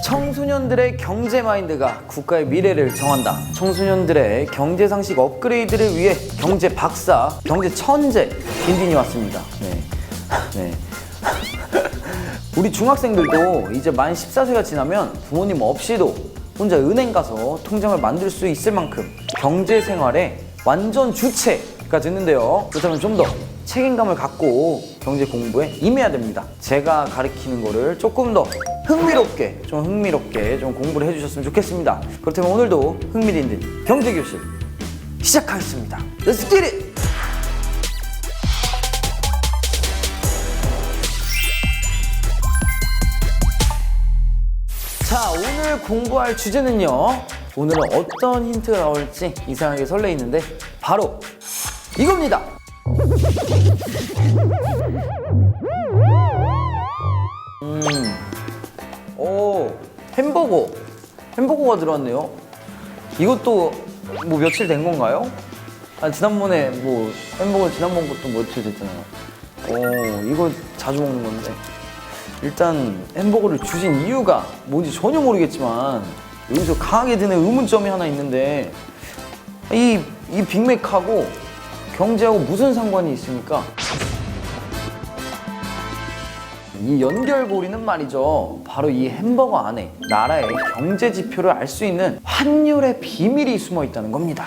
청소년들의 경제 마인드가 국가의 미래를 정한다. 청소년들의 경제 상식 업그레이드를 위해 경제 박사, 경제 천재 딘딘이 왔습니다. 네. 우리 중학생들도 이제 만 14세가 지나면 부모님 없이도 혼자 은행 가서 통장을 만들 수 있을 만큼 경제 생활에 완전 주체가 됐는데요. 그렇다면 좀 더 책임감을 갖고 경제 공부에 임해야 됩니다. 제가 가르치는 거를 조금 더 흥미롭게 좀 공부를 해주셨으면 좋겠습니다. 그렇다면 오늘도 흥미있는 경제교실 시작하겠습니다. Let's get it! 자, 오늘 공부할 주제는요. 오늘은 어떤 힌트가 나올지 이상하게 설레이는데 바로 이겁니다. 오, 햄버거가 들어왔네요. 이것도 뭐 며칠 된 건가요? 지난번에 뭐 햄버거 지난번 것도 며칠 됐잖아요. 이거 자주 먹는 건데 일단 햄버거를 주신 이유가 뭔지 전혀 모르겠지만 여기서 강하게 드는 의문점이 하나 있는데 이 빅맥하고 경제하고 무슨 상관이 있습니까? 이 연결고리는 말이죠. 바로 이 햄버거 안에 나라의 경제 지표를 알 수 있는 환율의 비밀이 숨어 있다는 겁니다.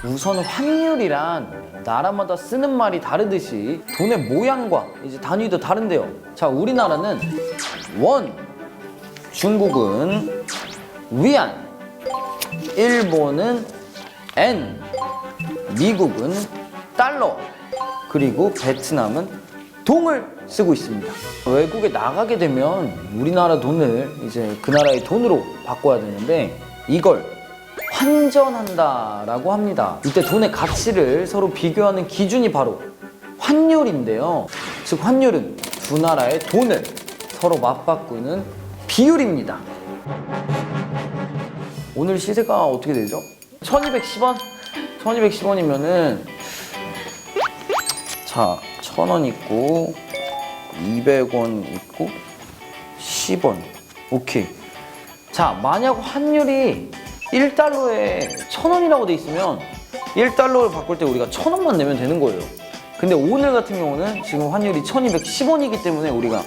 우선 환율이란 나라마다 쓰는 말이 다르듯이 돈의 모양과 이제 단위도 다른데요. 자, 우리나라는 원, 중국은 위안, 일본은 엔, 미국은 달러, 그리고 베트남은 동을 쓰고 있습니다. 외국에 나가게 되면 우리나라 돈을 이제 그 나라의 돈으로 바꿔야 되는데 이걸 환전한다라고 합니다. 이때 돈의 가치를 서로 비교하는 기준이 바로 환율인데요. 즉 환율은 두 나라의 돈을 서로 맞바꾸는 비율입니다. 오늘 시세가 어떻게 되죠? 1210원? 1210원이면은 자, 1000원 있고 200원 있고 10원. 오케이. 자, 만약 환율이 1달러에 1000원이라고 돼 있으면 1달러를 바꿀 때 우리가 1000원만 내면 되는 거예요. 근데 오늘 같은 경우는 지금 환율이 1210원이기 때문에 우리가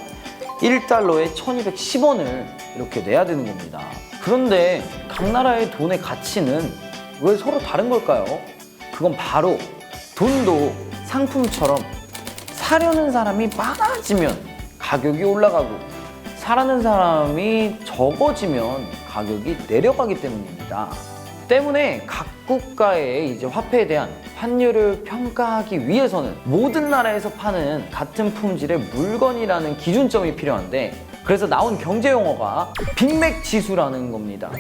1달러에 1210원을 이렇게 내야 되는 겁니다. 그런데 각 나라의 돈의 가치는 왜 서로 다른 걸까요? 그건 바로 돈도 상품처럼 사려는 사람이 많아지면 가격이 올라가고 사라는 사람이 적어지면 가격이 내려가기 때문입니다. 때문에 각 국가의 이제 화폐에 대한 환율을 평가하기 위해서는 모든 나라에서 파는 같은 품질의 물건이라는 기준점이 필요한데 그래서 나온 경제 용어가 빅맥 지수라는 겁니다.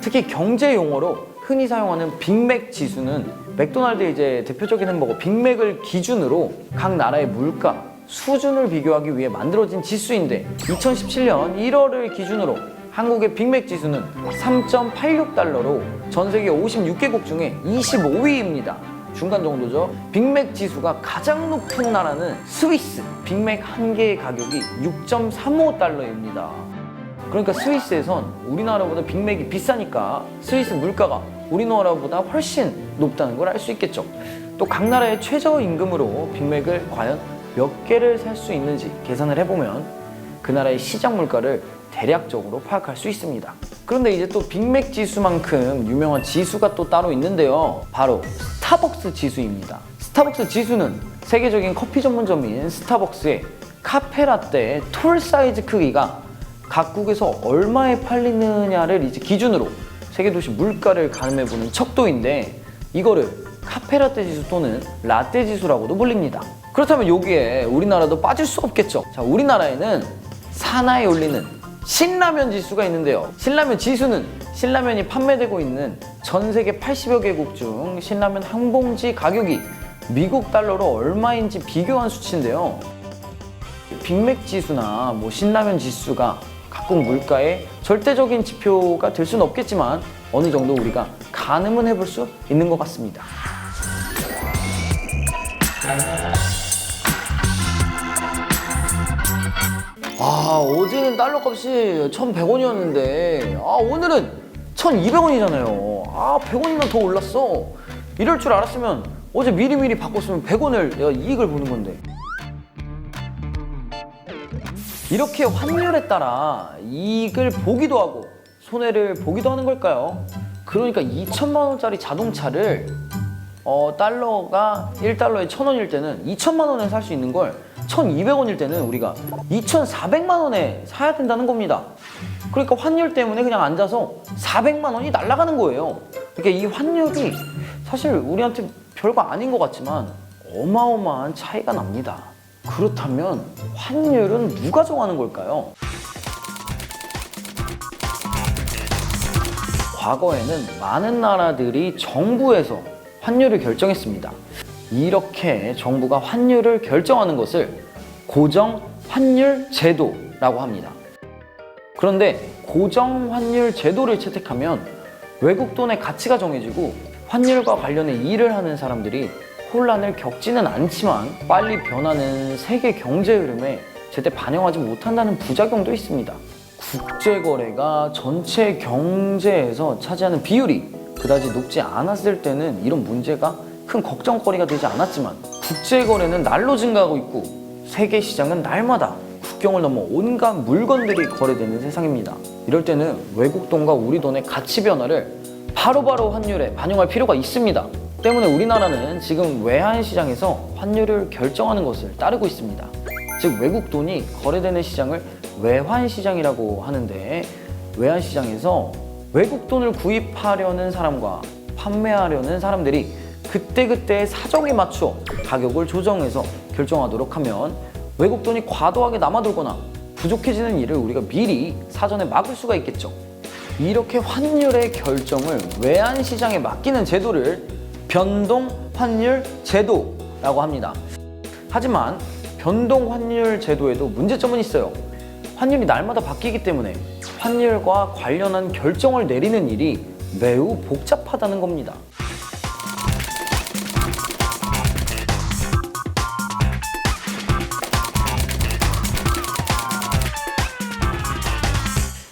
특히 경제 용어로 흔히 사용하는 빅맥 지수는 맥도날드의 이제 대표적인 햄버거 빅맥을 기준으로 각 나라의 물가, 수준을 비교하기 위해 만들어진 지수인데 2017년 1월을 기준으로 한국의 빅맥 지수는 3.86달러로 전 세계 56개국 중에 25위입니다. 중간 정도죠. 빅맥 지수가 가장 높은 나라는 스위스. 빅맥 한 개의 가격이 6.35달러입니다. 그러니까 스위스에선 우리나라보다 빅맥이 비싸니까 스위스 물가가 우리나라보다 훨씬 높다는 걸 알 수 있겠죠. 또 각 나라의 최저임금으로 빅맥을 과연 몇 개를 살 수 있는지 계산을 해보면 그 나라의 시장 물가를 대략적으로 파악할 수 있습니다. 그런데 이제 또 빅맥 지수만큼 유명한 지수가 또 따로 있는데요. 바로 스타벅스 지수입니다. 스타벅스 지수는 세계적인 커피 전문점인 스타벅스의 카페라떼 톨 사이즈 크기가 각국에서 얼마에 팔리느냐를 이제 기준으로 세계 도시 물가를 가늠해보는 척도인데 이거를 카페라떼 지수 또는 라떼 지수라고도 불립니다. 그렇다면 여기에 우리나라도 빠질 수 없겠죠. 자, 우리나라에는 사나이 올리는 신라면 지수가 있는데요. 신라면 지수는 신라면이 판매되고 있는 전 세계 80여 개국 중 신라면 한 봉지 가격이 미국 달러로 얼마인지 비교한 수치인데요. 빅맥 지수나 뭐 신라면 지수가 각국 물가의 절대적인 지표가 될 수는 없겠지만 어느 정도 우리가 가늠은 해볼 수 있는 것 같습니다. 어제는 달러 값이 1,100원이었는데 오늘은 1,200원이잖아요. 100원이나 더 올랐어. 이럴 줄 알았으면 어제 미리미리 바꿨으면 100원을 내가 이익을 보는 건데. 이렇게 환율에 따라 이익을 보기도 하고 손해를 보기도 하는 걸까요? 그러니까 2천만 원짜리 자동차를 달러가 1달러에 1,000원일 때는 2천만 원에 살 수 있는 걸 1,200원일 때는 우리가 2,400만 원에 사야 된다는 겁니다. 그러니까 환율 때문에 그냥 앉아서 400만 원이 날아가는 거예요. 그러니까 이 환율이 사실 우리한테 별거 아닌 것 같지만 어마어마한 차이가 납니다. 그렇다면 환율은 누가 정하는 걸까요? 과거에는 많은 나라들이 정부에서 환율을 결정했습니다. 이렇게 정부가 환율을 결정하는 것을 고정 환율 제도라고 합니다. 그런데 고정 환율 제도를 채택하면 외국 돈의 가치가 정해지고 환율과 관련해 일을 하는 사람들이 혼란을 겪지는 않지만 빨리 변하는 세계 경제 흐름에 제때 반영하지 못한다는 부작용도 있습니다. 국제거래가 전체 경제에서 차지하는 비율이 그다지 높지 않았을 때는 이런 문제가 큰 걱정거리가 되지 않았지만 국제거래는 날로 증가하고 있고 세계 시장은 날마다 국경을 넘어 온갖 물건들이 거래되는 세상입니다. 이럴 때는 외국 돈과 우리 돈의 가치 변화를 바로바로 환율에 반영할 필요가 있습니다. 때문에 우리나라는 지금 외환시장에서 환율을 결정하는 것을 따르고 있습니다. 즉 외국 돈이 거래되는 시장을 외환시장이라고 하는데 외환시장에서 외국 돈을 구입하려는 사람과 판매하려는 사람들이 그때그때의 사정에 맞춰 가격을 조정해서 결정하도록 하면 외국 돈이 과도하게 남아돌거나 부족해지는 일을 우리가 미리 사전에 막을 수가 있겠죠. 이렇게 환율의 결정을 외환시장에 맡기는 제도를 변동 환율 제도라고 합니다. 하지만 변동 환율 제도에도 문제점은 있어요. 환율이 날마다 바뀌기 때문에 환율과 관련한 결정을 내리는 일이 매우 복잡하다는 겁니다.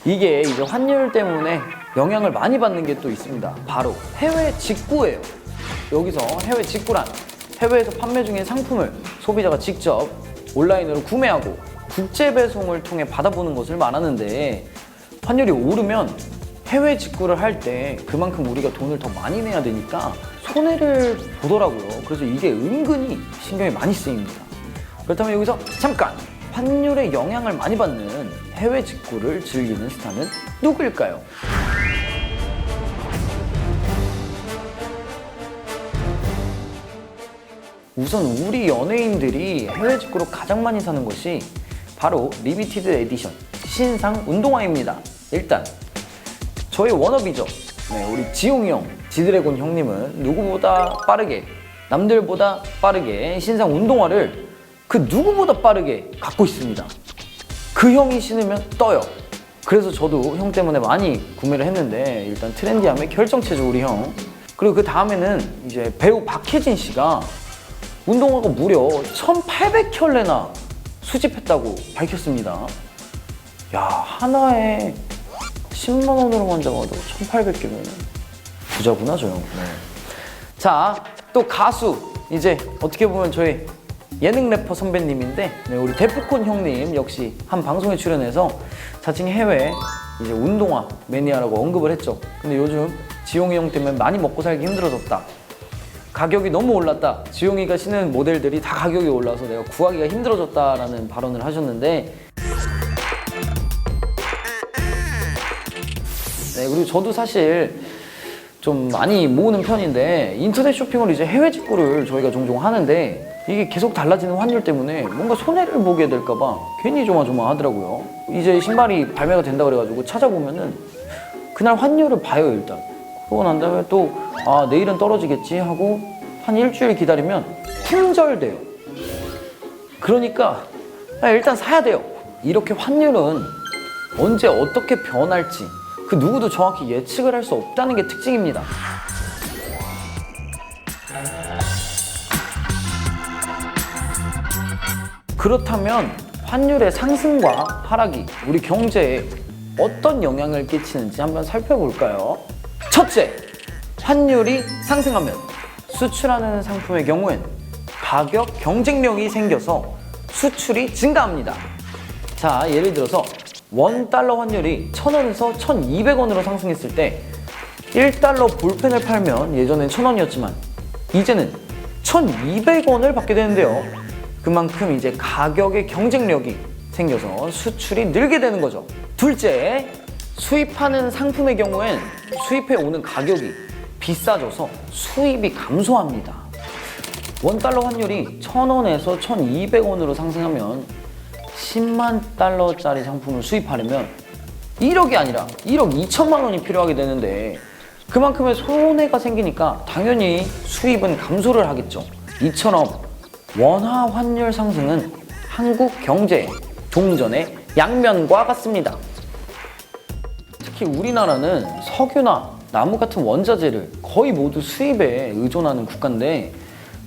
이게 이제 환율 때문에 영향을 많이 받는 게 또 있습니다. 바로 해외 직구예요. 여기서 해외 직구란 해외에서 판매 중인 상품을 소비자가 직접 온라인으로 구매하고 국제 배송을 통해 받아보는 것을 말하는데 환율이 오르면 해외 직구를 할 때 그만큼 우리가 돈을 더 많이 내야 되니까 손해를 보더라고요. 그래서 이게 은근히 신경이 많이 쓰입니다. 그렇다면 여기서 잠깐! 환율에 영향을 많이 받는 해외 직구를 즐기는 스타는 누구일까요? 우선 우리 연예인들이 해외 직구로 가장 많이 사는 것이 바로 리미티드 에디션 신상 운동화입니다. 일단 저희 워너비죠. 우리 지용이 형, 지드래곤 형님은 누구보다 빠르게 남들보다 빠르게 신상 운동화를 그 누구보다 빠르게 갖고 있습니다. 그 형이 신으면 떠요. 그래서 저도 형 때문에 많이 구매를 했는데 일단 트렌디함의 결정체죠, 우리 형. 그리고 그 다음에는 이제 배우 박해진 씨가 운동화가 무려 1,800켤레나 수집했다고 밝혔습니다. 야, 하나에 10만 원으로만 잡아도 1,800개면 부자구나, 저 형. 네. 자, 또 가수. 이제 어떻게 보면 저희 예능 래퍼 선배님인데 우리 데프콘 형님 역시 한 방송에 출연해서 자칭 해외 이제 운동화 매니아라고 언급을 했죠. 근데 요즘 지용이 형 때문에 많이 먹고 살기 힘들어졌다. 가격이 너무 올랐다. 지용이가 신는 모델들이 다 가격이 올라서 내가 구하기가 힘들어졌다라는 발언을 하셨는데 그리고 저도 사실 좀 많이 모으는 편인데 인터넷 쇼핑을 이제 해외 직구를 저희가 종종 하는데 이게 계속 달라지는 환율 때문에 뭔가 손해를 보게 될까봐 괜히 조마조마하더라고요. 이제 신발이 발매가 된다 그래가지고 찾아보면은 그날 환율을 봐요, 일단. 그러고 난 다음에 또 내일은 떨어지겠지 하고 한 일주일 기다리면 품절돼요. 그러니까 일단 사야 돼요. 이렇게 환율은 언제 어떻게 변할지 그 누구도 정확히 예측을 할 수 없다는 게 특징입니다. 그렇다면 환율의 상승과 하락이 우리 경제에 어떤 영향을 끼치는지 한번 살펴볼까요? 첫째, 환율이 상승하면 수출하는 상품의 경우엔 가격 경쟁력이 생겨서 수출이 증가합니다. 자, 예를 들어서 $1 환율이 1,000원에서 1,200원으로 상승했을 때 1달러 볼펜을 팔면 예전엔 1,000원이었지만 이제는 1,200원을 받게 되는데요. 그만큼 이제 가격의 경쟁력이 생겨서 수출이 늘게 되는 거죠. 둘째, 수입하는 상품의 경우엔 수입해 오는 가격이 비싸져서 수입이 감소합니다. $1 환율이 1,000원에서 1,200원으로 상승하면 10만 달러짜리 상품을 수입하려면 1억이 아니라 1억 2천만 원이 필요하게 되는데 그만큼의 손해가 생기니까 당연히 수입은 감소를 하겠죠. 이처럼 원화 환율 상승은 한국 경제의 동전의 양면과 같습니다. 특히 우리나라는 석유나 나무 같은 원자재를 거의 모두 수입에 의존하는 국가인데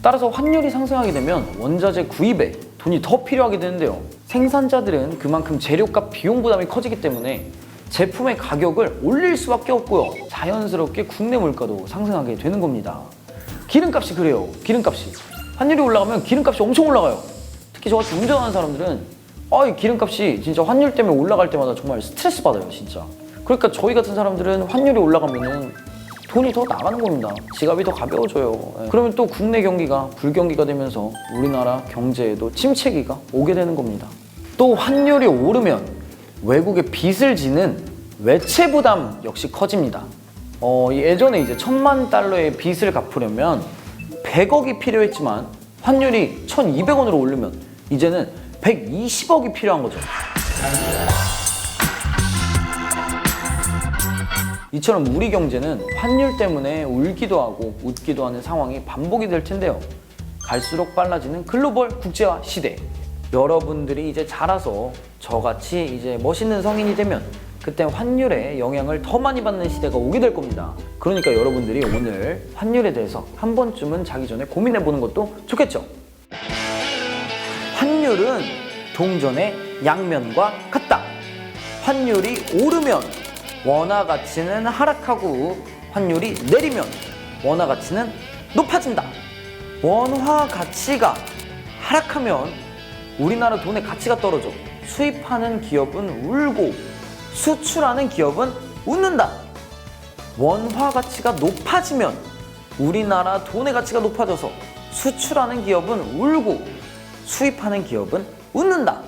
따라서 환율이 상승하게 되면 원자재 구입에 돈이 더 필요하게 되는데요. 생산자들은 그만큼 재료값 비용 부담이 커지기 때문에 제품의 가격을 올릴 수밖에 없고요. 자연스럽게 국내 물가도 상승하게 되는 겁니다. 기름값이 그래요. 기름값이. 환율이 올라가면 기름값이 엄청 올라가요. 특히 저같이 운전하는 사람들은 이 기름값이 진짜 환율 때문에 올라갈 때마다 정말 스트레스 받아요, 진짜. 그러니까 저희 같은 사람들은 환율이 올라가면은 돈이 더 나가는 겁니다. 지갑이 더 가벼워져요. 그러면 또 국내 경기가 불경기가 되면서 우리나라 경제에도 침체기가 오게 되는 겁니다. 또 환율이 오르면 외국에 빚을 지는 외채 부담 역시 커집니다. 예전에 이제 1,000만 달러의 빚을 갚으려면 100억이 필요했지만 환율이 1,200원으로 오르면 이제는 120억이 필요한 거죠. 이처럼 우리 경제는 환율 때문에 울기도 하고 웃기도 하는 상황이 반복이 될 텐데요. 갈수록 빨라지는 글로벌 국제화 시대. 여러분들이 이제 자라서 저같이 이제 멋있는 성인이 되면 그때 환율의 영향을 더 많이 받는 시대가 오게 될 겁니다. 그러니까 여러분들이 오늘 환율에 대해서 한 번쯤은 자기 전에 고민해 보는 것도 좋겠죠. 환율은 동전의 양면과 같다. 환율이 오르면 원화 가치는 하락하고 환율이 내리면 원화 가치는 높아진다. 원화 가치가 하락하면 우리나라 돈의 가치가 떨어져 수입하는 기업은 울고 수출하는 기업은 웃는다. 원화 가치가 높아지면 우리나라 돈의 가치가 높아져서 수출하는 기업은 울고 수입하는 기업은 웃는다.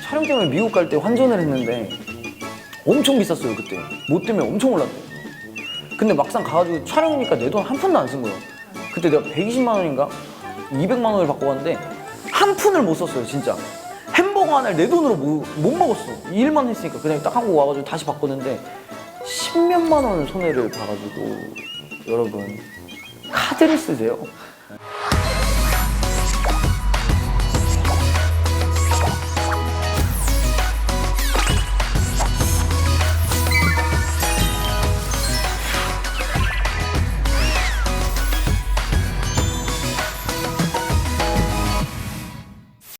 촬영 때문에 미국 갈 때 환전을 했는데 엄청 비쌌어요. 그때 뭐 때문에 엄청 올랐대요. 근데 막상 가가지고 촬영이니까 내 돈 한 푼도 안 쓴 거예요. 그때 내가 120만 원인가 200만 원을 받고 갔는데 한 푼을 못 썼어요. 진짜 햄버거 하나를 내 돈으로 못 먹었어. 이 일만 했으니까 그냥 딱 한국 와가지고 다시 바꿨는데 10몇만 원 손해를 봐가지고 여러분 카드를 쓰세요.